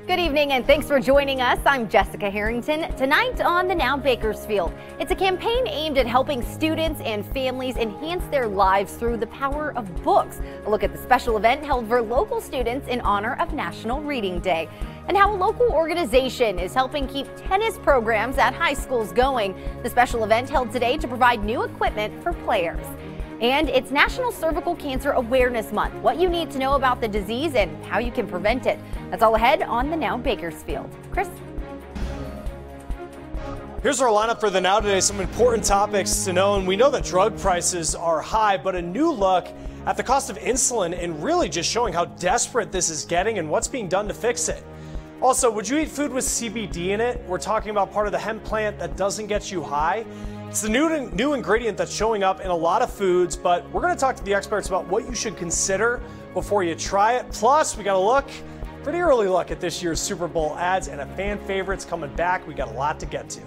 Good evening and thanks for joining us. I'm Jessica Harrington. Tonight on the Now Bakersfield, it's a campaign aimed at helping students and families enhance their lives through the power of books. A look at the special event held for local students in honor of National Reading Day, and how a local organization is helping keep tennis programs at high schools going. The special event held today to provide new equipment for players. And it's National Cervical Cancer Awareness Month. What you need to know about the disease and how you can prevent it. That's all ahead on the Now Bakersfield. Chris? Here's our lineup for the Now today. Some important topics to know. And we know that drug prices are high, but a new look at the cost of insulin and really just showing how desperate this is getting and what's being done to fix it. Also, would you eat food with CBD in it? We're talking about part of the hemp plant that doesn't get you high. It's the new ingredient that's showing up in a lot of foods, but we're going to talk to the experts about what you should consider before you try it. Plus, we got a pretty early look at this year's Super Bowl ads and a fan favorites coming back. We got a lot to get to.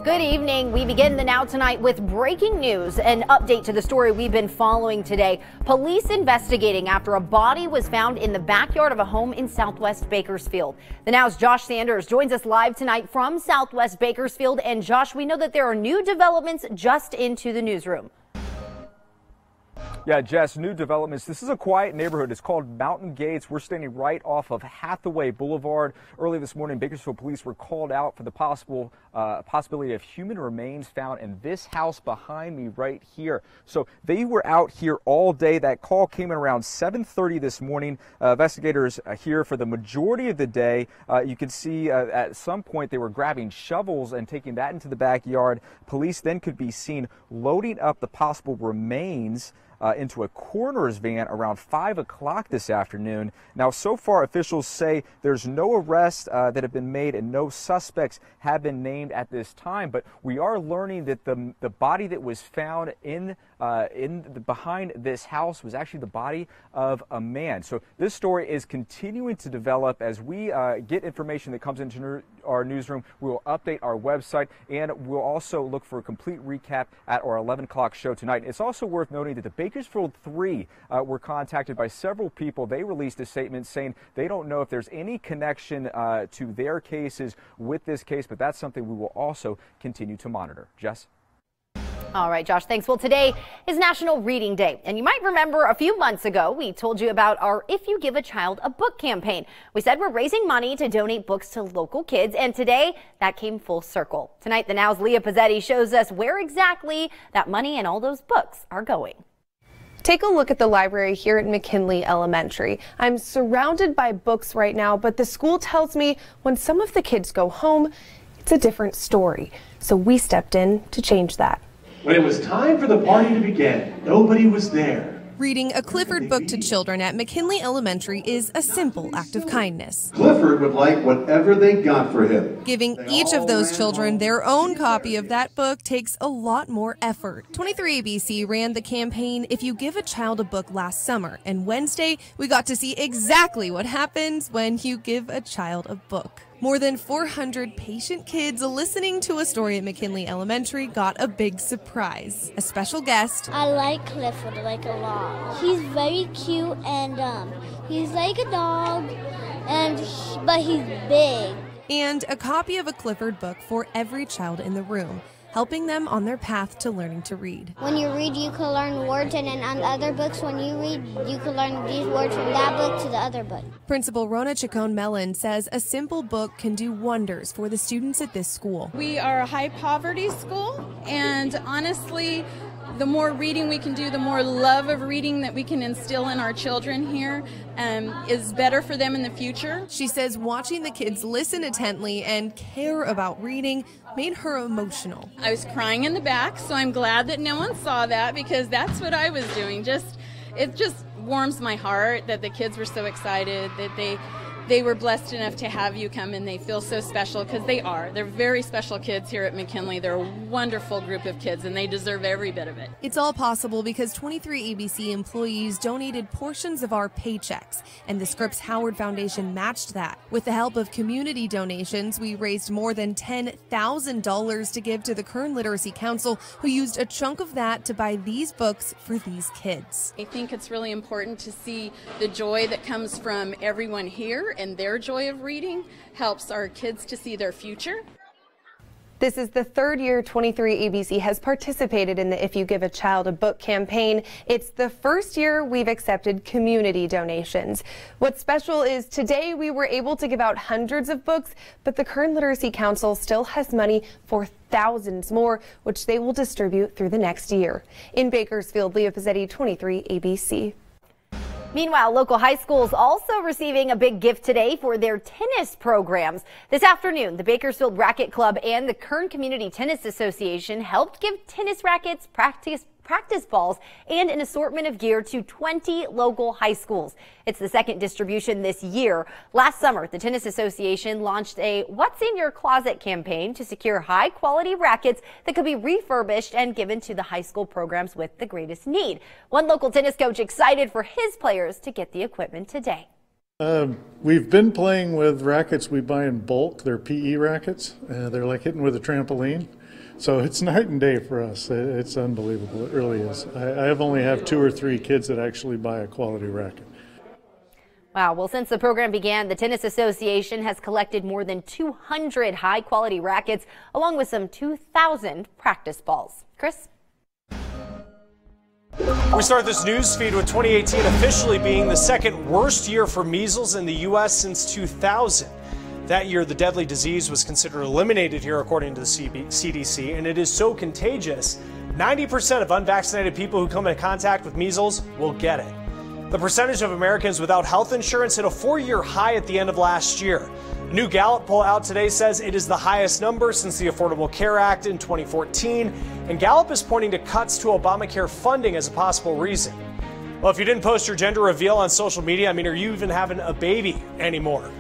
Good evening. We begin the Now tonight with breaking news, an update to the story we've been following today. Police investigating after a body was found in the backyard of a home in Southwest Bakersfield. The Now's Josh Sanders joins us live tonight from Southwest Bakersfield. And Josh, we know that there are new developments just into the newsroom. Yeah, Jess, new developments. This is a quiet neighborhood. It's called Mountain Gates. We're standing right off of Hathaway Boulevard. Early this morning, Bakersfield police were called out for the possibility of human remains found in this house behind me right here. So they were out here all day. That call came in around 7:30 this morning. Investigators here for the majority of the day. You can see at some point they were grabbing shovels and taking that into the backyard. Police then could be seen loading up the possible remains into a coroner's van around 5 o'clock this afternoon. Now, so far, officials say there's no arrests that have been made and no suspects have been named at this time. But we are learning that the body that was found behind this house was actually the body of a man. So this story is continuing to develop as we get information that comes into our newsroom. We will update our website, and we'll also look for a complete recap at our 11 o'clock show tonight. It's also worth noting that the Bakersfield 3 were contacted by several people. They released a statement saying they don't know if there's any connection to their cases with this case, but that's something we will also continue to monitor. Jess? All right, Josh, thanks. Well, today is National Reading Day, and you might remember a few months ago we told you about our If You Give a Child a Book campaign. We said we're raising money to donate books to local kids, and today that came full circle. Tonight, the Now's Leah Pizzetti shows us where exactly that money and all those books are going. Take a look at the library here at McKinley Elementary. I'm surrounded by books right now, but the school tells me when some of the kids go home, it's a different story. So we stepped in to change that. When it was time for the party to begin, nobody was there. Reading a Clifford book to children at McKinley Elementary is a simple act of kindness. Clifford would like whatever they got for him. Giving each of those children their own copy of that book takes a lot more effort. 23ABC ran the campaign If You Give a Child a Book last summer, and Wednesday we got to see exactly what happens when you give a child a book. More than 400 patient kids listening to a story at McKinley Elementary got a big surprise. A special guest. I like Clifford like a lot. He's very cute and he's like a dog, but he's big. And a copy of a Clifford book for every child in the room, helping them on their path to learning to read. When you read, you can learn words, and then on other books, when you read, you can learn these words from that book to the other book. Principal Rona Chacon-Mellon says a simple book can do wonders for the students at this school. We are a high poverty school, and honestly, the more reading we can do, the more love of reading that we can instill in our children here is better for them in the future. She says watching the kids listen intently and care about reading made her emotional. I was crying in the back, so I'm glad that no one saw that, because that's what I was doing. it just warms my heart that the kids were so excited, that they were blessed enough to have you come, and they feel so special, because they're very special kids here at McKinley. They're a wonderful group of kids, and they deserve every bit of it. It's all possible because 23 ABC employees donated portions of our paychecks, and the Scripps Howard Foundation matched that. With the help of community donations, we raised more than $10,000 to give to the Kern Literacy Council, who used a chunk of that to buy these books for these kids. I think it's really important to see the joy that comes from everyone here, and their joy of reading helps our kids to see their future. This is the third year 23 ABC has participated in the If You Give a Child a Book campaign. It's the first year we've accepted community donations. What's special is today we were able to give out hundreds of books, but the Kern Literacy Council still has money for thousands more, which they will distribute through the next year. In Bakersfield, Leah Pizzetti, 23 ABC. Meanwhile, local high schools also receiving a big gift today for their tennis programs. This afternoon, the Bakersfield Racket Club and the Kern Community Tennis Association helped give tennis rackets, practice balls, and an assortment of gear to 20 local high schools. It's the second distribution this year. Last summer, the Tennis Association launched a What's in Your Closet campaign to secure high-quality rackets that could be refurbished and given to the high school programs with the greatest need. One local tennis coach excited for his players to get the equipment today. We've been playing with rackets we buy in bulk. They're PE rackets. They're like hitting with a trampoline. So it's night and day for us. It's unbelievable. It really is. I only have 2 or 3 kids that actually buy a quality racket. Wow. Well, since the program began, the Tennis Association has collected more than 200 high-quality rackets, along with some 2,000 practice balls. Chris? We start this news feed with 2018 officially being the second worst year for measles in the U.S. since 2000. That year, the deadly disease was considered eliminated here, according to the CDC, and it is so contagious, 90% of unvaccinated people who come in contact with measles will get it. The percentage of Americans without health insurance hit a 4-year high at the end of last year. A new Gallup poll out today says it is the highest number since the Affordable Care Act in 2014, and Gallup is pointing to cuts to Obamacare funding as a possible reason. Well, if you didn't post your gender reveal on social media, are you even having a baby anymore?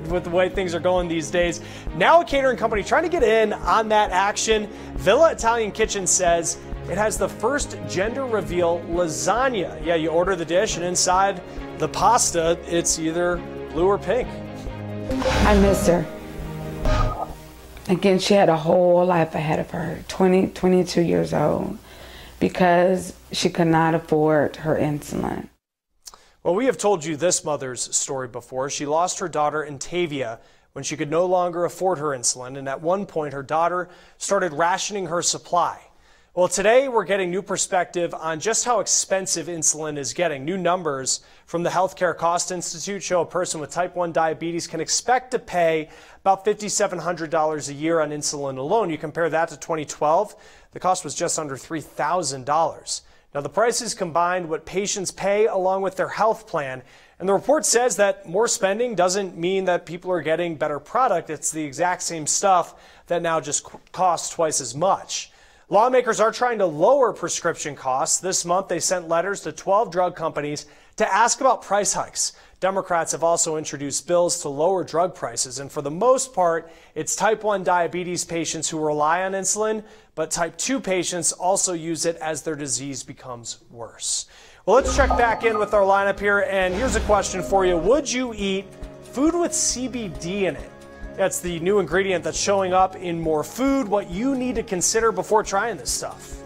With the way things are going these days. Now a catering company trying to get in on that action. Villa Italian Kitchen says it has the first gender reveal lasagna. Yeah, you order the dish and inside the pasta, it's either blue or pink. I miss her. Again, she had a whole life ahead of her, 22 years old, because she could not afford her insulin. Well, we have told you this mother's story before. She lost her daughter, Intavia, when she could no longer afford her insulin, and at one point her daughter started rationing her supply. Well, today we're getting new perspective on just how expensive insulin is getting. New numbers from the Healthcare Cost Institute show a person with type 1 diabetes can expect to pay about $5,700 a year on insulin alone. You compare that to 2012, the cost was just under $3,000. Now, the prices combined what patients pay along with their health plan. And the report says that more spending doesn't mean that people are getting better product. It's the exact same stuff that now just costs twice as much. Lawmakers are trying to lower prescription costs. This month, they sent letters to 12 drug companies to ask about price hikes. Democrats have also introduced bills to lower drug prices. And for the most part, it's type 1 diabetes patients who rely on insulin, but type 2 patients also use it as their disease becomes worse. Well, let's check back in with our lineup here. And here's a question for you. Would you eat food with CBD in it? That's the new ingredient that's showing up in more food. What you need to consider before trying this stuff.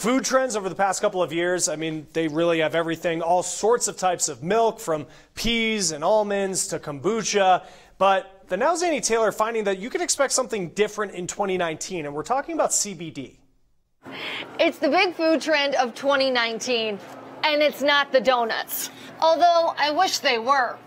food trends over the past couple of years, I mean, they really have everything, all sorts of types of milk, from peas and almonds to kombucha. But the Now Zany Taylor finding that you can expect something different in 2019, and we're talking about CBD. It's the big food trend of 2019, and it's not the donuts. Although I wish they were.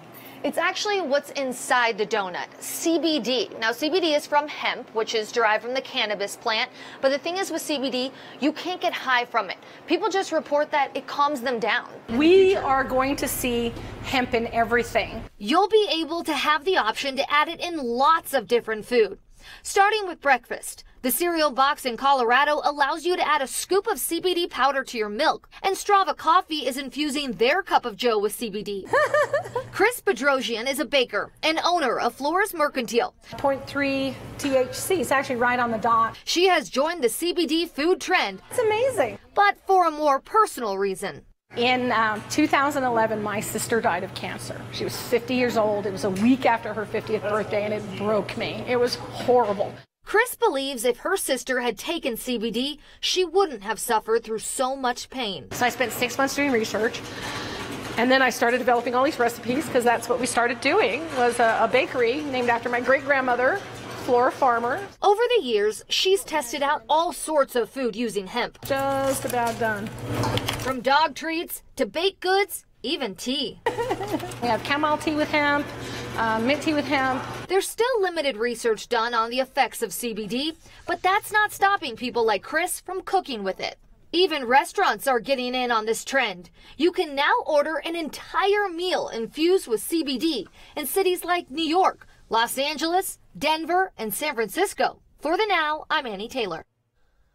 It's actually what's inside the donut, CBD. Now, CBD is from hemp, which is derived from the cannabis plant. But the thing is with CBD, you can't get high from it. People just report that it calms them down. We are going to see hemp in everything. You'll be able to have the option to add it in lots of different food. Starting with breakfast. The cereal box in Colorado allows you to add a scoop of CBD powder to your milk, and Strava Coffee is infusing their cup of joe with CBD. Chris Bedrosian is a baker and owner of Flores Mercantile. 0.3 THC is actually right on the dot. She has joined the CBD food trend. It's amazing. But for a more personal reason. In 2011, my sister died of cancer. She was 50 years old. It was a week after her 50th birthday, and it broke me. It was horrible. Chris believes if her sister had taken CBD, she wouldn't have suffered through so much pain. So I spent 6 months doing research, and then I started developing all these recipes, because that's what we started doing, was a bakery named after my great-grandmother, Flora Farmer. Over the years, she's tested out all sorts of food using hemp. Just about done. From dog treats to baked goods, even tea. We have chamomile tea with hemp, mint tea with hemp. There's still limited research done on the effects of CBD, but that's not stopping people like Chris from cooking with it. Even restaurants are getting in on this trend. You can now order an entire meal infused with CBD in cities like New York, Los Angeles, Denver, and San Francisco. For the Now, I'm Annie Taylor.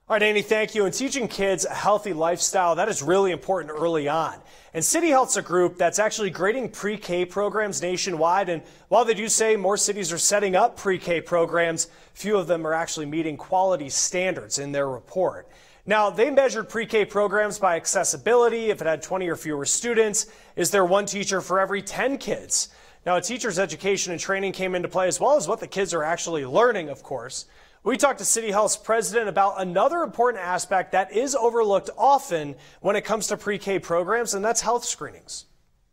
All right, Annie, thank you. And teaching kids a healthy lifestyle, that is really important early on. And City Health's a group that's actually grading pre-K programs nationwide. And while they do say more cities are setting up pre-K programs, few of them are actually meeting quality standards in their report. Now, they measured pre-K programs by accessibility. If it had 20 or fewer students, is there one teacher for every 10 kids? Now, a teacher's education and training came into play, as well as what the kids are actually learning, of course. We talked to City Health's president about another important aspect that is overlooked often when it comes to pre-K programs, and that's health screenings.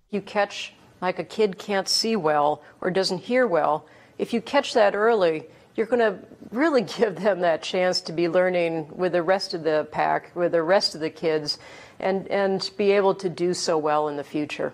You catch, like a kid can't see well or doesn't hear well, if you catch that early, you're going to really give them that chance to be learning with the rest of the pack, with the rest of the kids, and be able to do so well in the future.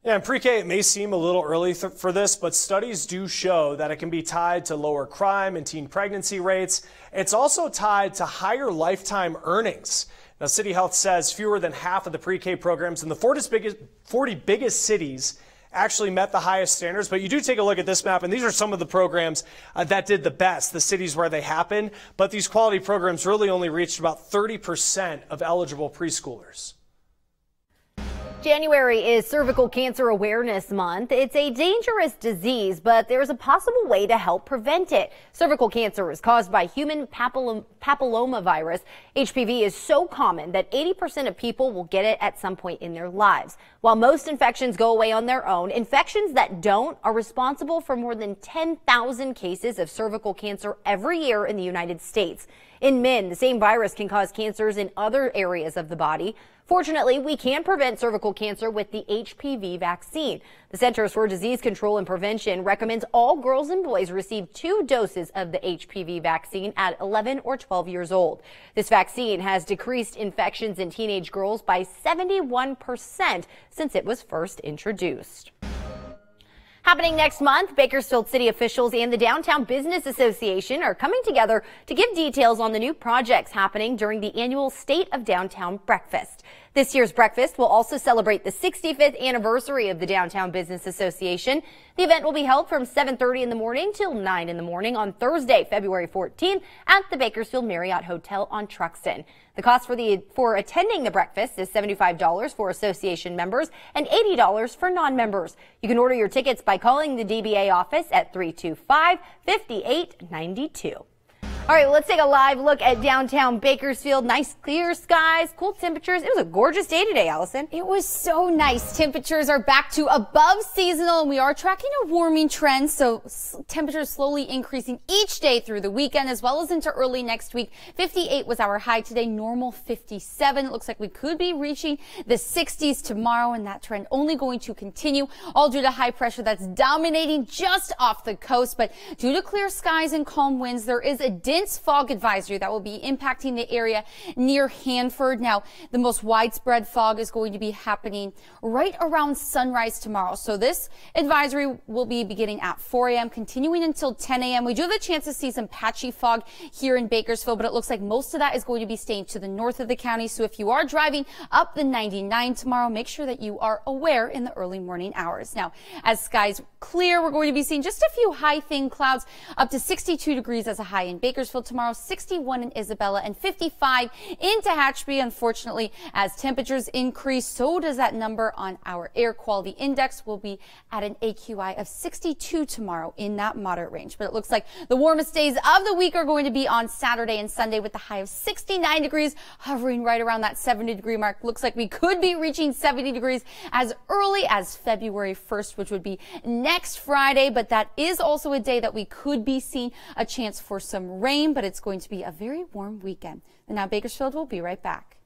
Yeah, in pre-K, it may seem a little early for this, but studies do show that it can be tied to lower crime and teen pregnancy rates. It's also tied to higher lifetime earnings. Now, City Health says fewer than half of the pre-K programs in the 40 biggest cities actually met the highest standards. But you do take a look at this map, and these are some of the programs that did the best, the cities where they happened. But these quality programs really only reached about 30% of eligible preschoolers. January is Cervical Cancer Awareness Month. It's a dangerous disease, but there's a possible way to help prevent it. Cervical cancer is caused by human papillomavirus. HPV is so common that 80% of people will get it at some point in their lives. While most infections go away on their own, infections that don't are responsible for more than 10,000 cases of cervical cancer every year in the United States. In men, the same virus can cause cancers in other areas of the body. Fortunately, we can prevent cervical cancer with the HPV vaccine. The Centers for Disease Control and Prevention recommends all girls and boys receive 2 doses of the HPV vaccine at 11 or 12 years old. This vaccine has decreased infections in teenage girls by 71% since it was first introduced. Happening next month, Bakersfield city officials and the Downtown Business Association are coming together to give details on the new projects happening during the annual State of Downtown Breakfast. This year's breakfast will also celebrate the 65th anniversary of the Downtown Business Association. The event will be held from 7:30 in the morning till 9 in the morning on Thursday, February 14th at the Bakersfield Marriott Hotel on Truxton. The cost for attending the breakfast is $75 for association members and $80 for non-members. You can order your tickets by calling the DBA office at 325-5892. All right, well, let's take a live look at downtown Bakersfield. Nice clear skies, cool temperatures. It was a gorgeous day today, Allison. It was so nice. Temperatures are back to above seasonal, and we are tracking a warming trend, so temperatures slowly increasing each day through the weekend as well as into early next week. 58 was our high today, normal 57. It looks like we could be reaching the 60s tomorrow, and that trend only going to continue, all due to high pressure that's dominating just off the coast. But due to clear skies and calm winds, there is a dense fog advisory that will be impacting the area near Hanford. Now, the most widespread fog is going to be happening right around sunrise tomorrow. So this advisory will be beginning at 4 a.m., continuing until 10 a.m. We do have a chance to see some patchy fog here in Bakersfield, but it looks like most of that is going to be staying to the north of the county. So if you are driving up the 99 tomorrow, make sure that you are aware in the early morning hours. Now, as skies clear, we're going to be seeing just a few high thin clouds, up to 62 degrees as a high in Bakersfield tomorrow, 61 in Isabella, and 55 in Tehachapi. Unfortunately, as temperatures increase, so does that number on our air quality index. We'll be at an AQI of 62 tomorrow in that moderate range. But it looks like the warmest days of the week are going to be on Saturday and Sunday with the high of 69 degrees, hovering right around that 70-degree mark. Looks like we could be reaching 70 degrees as early as February 1st, which would be next Friday. But that is also a day that we could be seeing a chance for some rain, but it's going to be a very warm weekend. And now Bakersfield will be right back.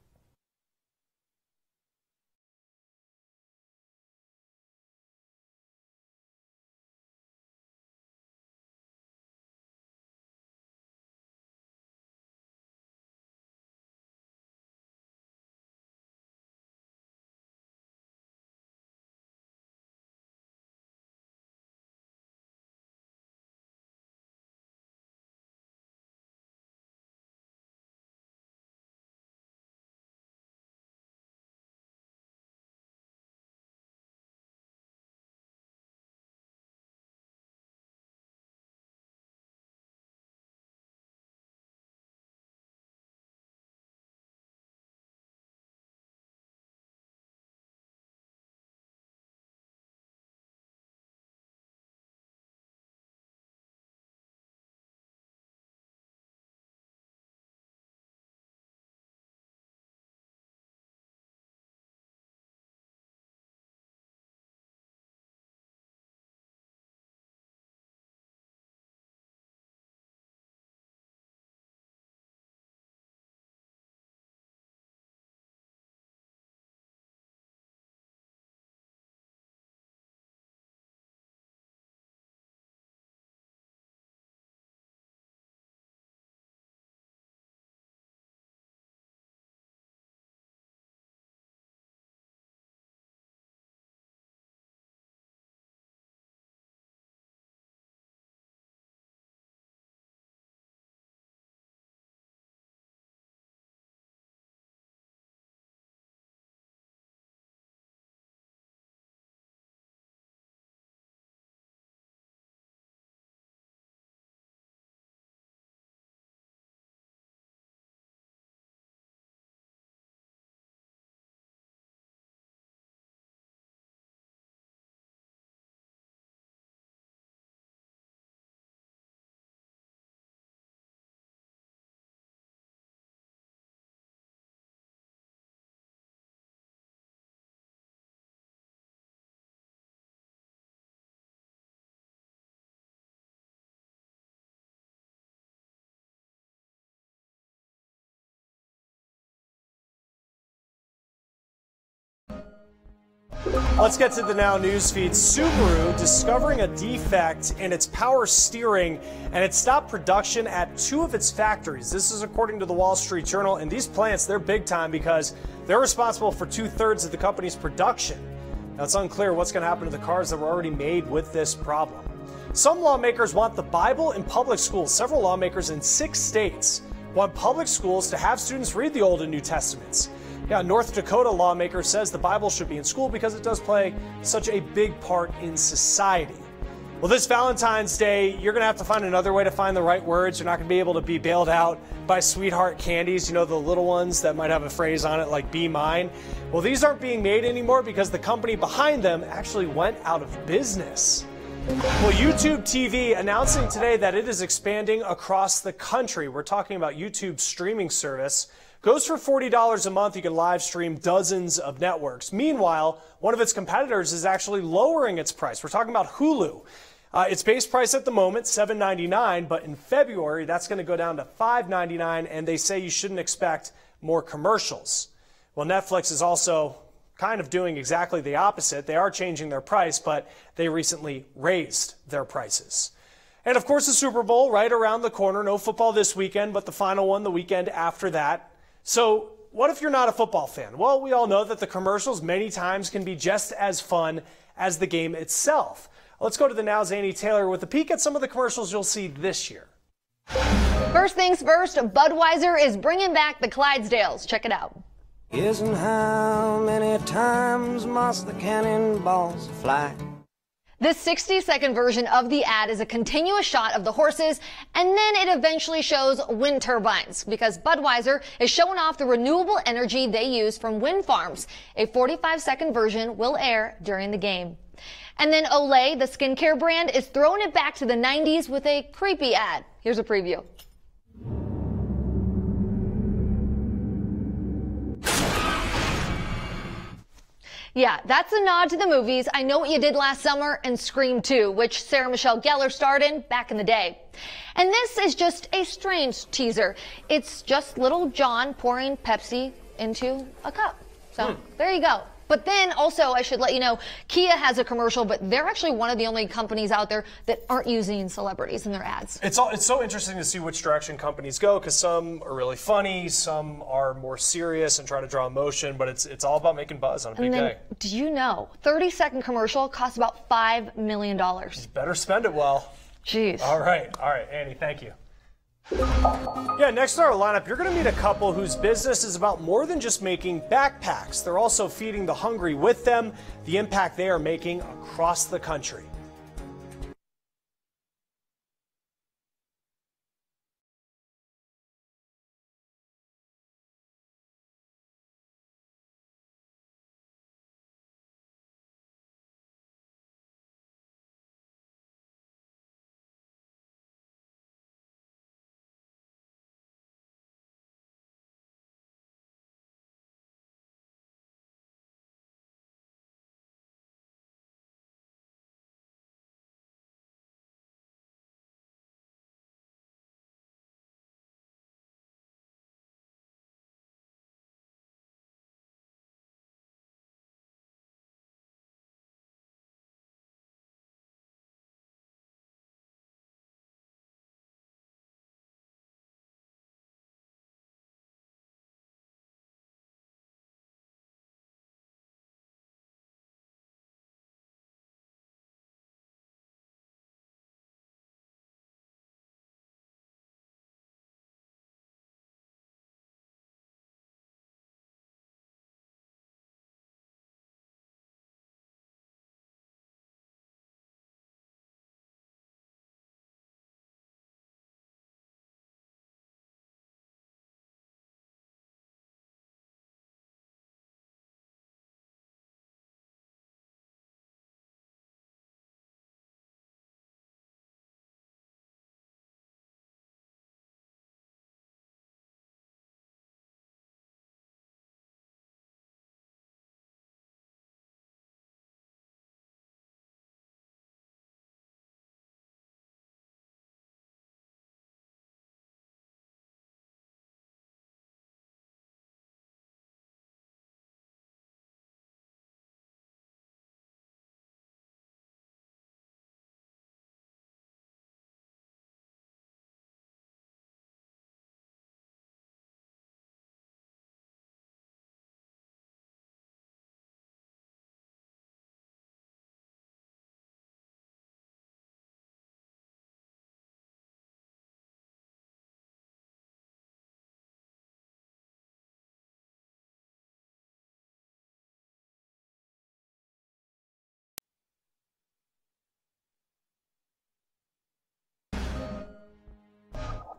Let's get to the Now news feed. Subaru discovering a defect in its power steering, and it stopped production at 2 of its factories. This is according to the Wall Street Journal, and these plants, they're big time because they're responsible for 2/3 of the company's production. Now, it's unclear what's going to happen to the cars that were already made with this problem. Some lawmakers want the Bible in public schools. Several lawmakers in 6 states want public schools to have students read the Old and New Testaments. Yeah, North Dakota lawmaker says the Bible should be in school because it does play such a big part in society. Well, this Valentine's Day, you're going to have to find another way to find the right words. You're not going to be able to be bailed out by sweetheart candies, you know, the little ones that might have a phrase on it like "be mine." Well, these aren't being made anymore because the company behind them actually went out of business. Well, YouTube TV announcing today that it is expanding across the country. We're talking about YouTube's streaming service. Goes for $40 a month. You can live stream dozens of networks. Meanwhile, one of its competitors is actually lowering its price. We're talking about Hulu. Its base price at the moment, $7.99, but in February, that's going to go down to $5.99, and they say you shouldn't expect more commercials. Well, Netflix is also kind of doing exactly the opposite. They are changing their price, but they recently raised their prices. And of course, the Super Bowl right around the corner. No football this weekend, but the final one the weekend after that. So what if you're not a football fan? Well, we all know that the commercials many times can be just as fun as the game itself. Let's go to the Now's Annie Taylor with a peek at some of the commercials you'll see this year. First things first, Budweiser is bringing back the Clydesdales. Check it out. Isn't how many times must the cannonballs fly? This 60-second version of the ad is a continuous shot of the horses, and then it eventually shows wind turbines because Budweiser is showing off the renewable energy they use from wind farms. A 45-second version will air during the game. And then Olay, the skincare brand, is throwing it back to the 90s with a creepy ad. Here's a preview. Yeah, that's a nod to the movies I Know What You Did Last Summer and Scream 2, which Sarah Michelle Gellar starred in back in the day. And this is just a strange teaser. It's just little John pouring Pepsi into a cup. So there you go. But then also, I should let you know, Kia has a commercial, but they're actually one of the only companies out there that aren't using celebrities in their ads. It's so interesting to see which direction companies go, because some are really funny, some are more serious and try to draw emotion, but it's all about making buzz on a big day. Do you know, 30-second commercial costs about $5 million. You better spend it well. Jeez. All right, Annie, thank you. Yeah, next in our lineup, you're going to meet a couple whose business is about more than just making backpacks. They're also feeding the hungry with them, the impact they are making across the country.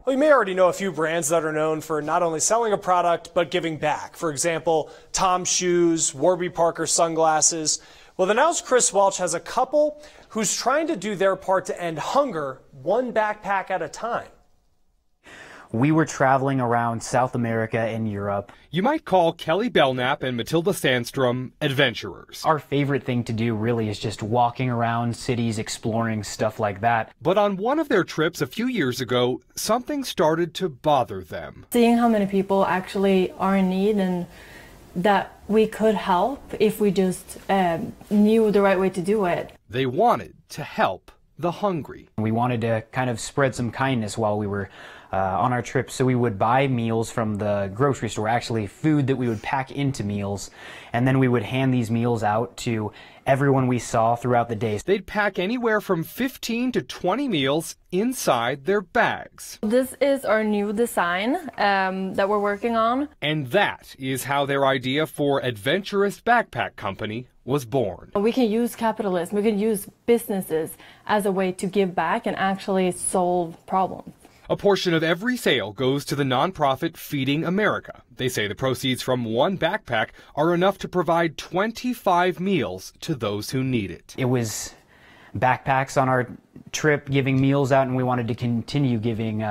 Well, you may already know a few brands that are known for not only selling a product, but giving back. For example, Tom's Shoes, Warby Parker Sunglasses. Well, the Now's Chris Welch has a couple who's trying to do their part to end hunger one backpack at a time. We were traveling around South America and Europe. You might call Kelly Belknap and Matilda Sandstrom adventurers. Our favorite thing to do really is just walking around cities, exploring stuff like that. But on one of their trips a few years ago, something started to bother them. Seeing how many people actually are in need and that we could help if we just knew the right way to do it. They wanted to help the hungry. We wanted to kind of spread some kindness while we were on our trip, so we would buy meals from the grocery store, actually food that we would pack into meals, and then we would hand these meals out to everyone we saw throughout the day. They'd pack anywhere from 15 to 20 meals inside their bags. This is our new design that we're working on. And that is how their idea for Adventurous Backpack Company was born. We can use capitalism, we can use businesses as a way to give back and actually solve problems. A portion of every sale goes to the nonprofit Feeding America. They say the proceeds from one backpack are enough to provide 25 meals to those who need it. It was backpacks on our trip giving meals out, and we wanted to continue giving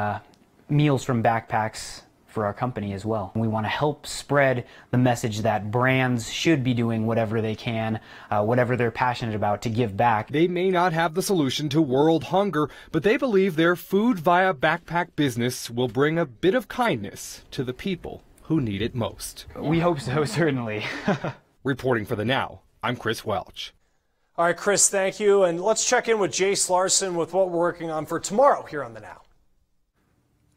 meals from backpacks for our company as well. We want to help spread the message that brands should be doing whatever they can, whatever they're passionate about, to give back. They may not have the solution to world hunger, but they believe their food via backpack business will bring a bit of kindness to the people who need it most. We hope so, certainly. Reporting for The Now, I'm Chris Welch. All right, Chris, thank you. And let's check in with Jace Larson with what we're working on for tomorrow here on The Now.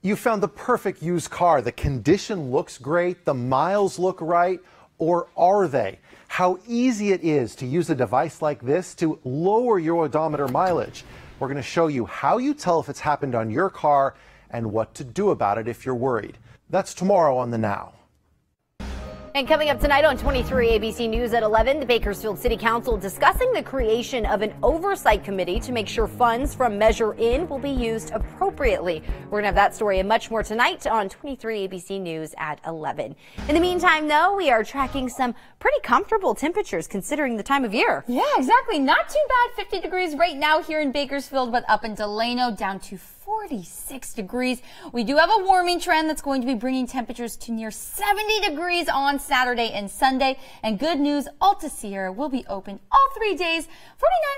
You found the perfect used car. The condition looks great, the miles look right, or are they? How easy it is to use a device like this to lower your odometer mileage. We're going to show you how you tell if it's happened on your car and what to do about it if you're worried. That's tomorrow on The Now. And coming up tonight on 23 ABC News at 11, the Bakersfield City Council discussing the creation of an oversight committee to make sure funds from Measure In will be used appropriately. We're going to have that story and much more tonight on 23 ABC News at 11. In the meantime, though, we are tracking some pretty comfortable temperatures considering the time of year. Yeah, exactly. Not too bad. 50 degrees right now here in Bakersfield, but up in Delano down to 46 degrees. We do have a warming trend that's going to be bringing temperatures to near 70 degrees on Saturday and Sunday. And good news, Alta Sierra will be open all 3 days. 49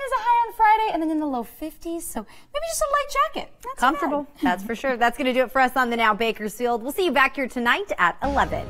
is a high on Friday and then in the low 50s. So maybe just a light jacket. Not comfortable. That's for sure. That's going to do it for us on The Now Bakersfield. We'll see you back here tonight at 11.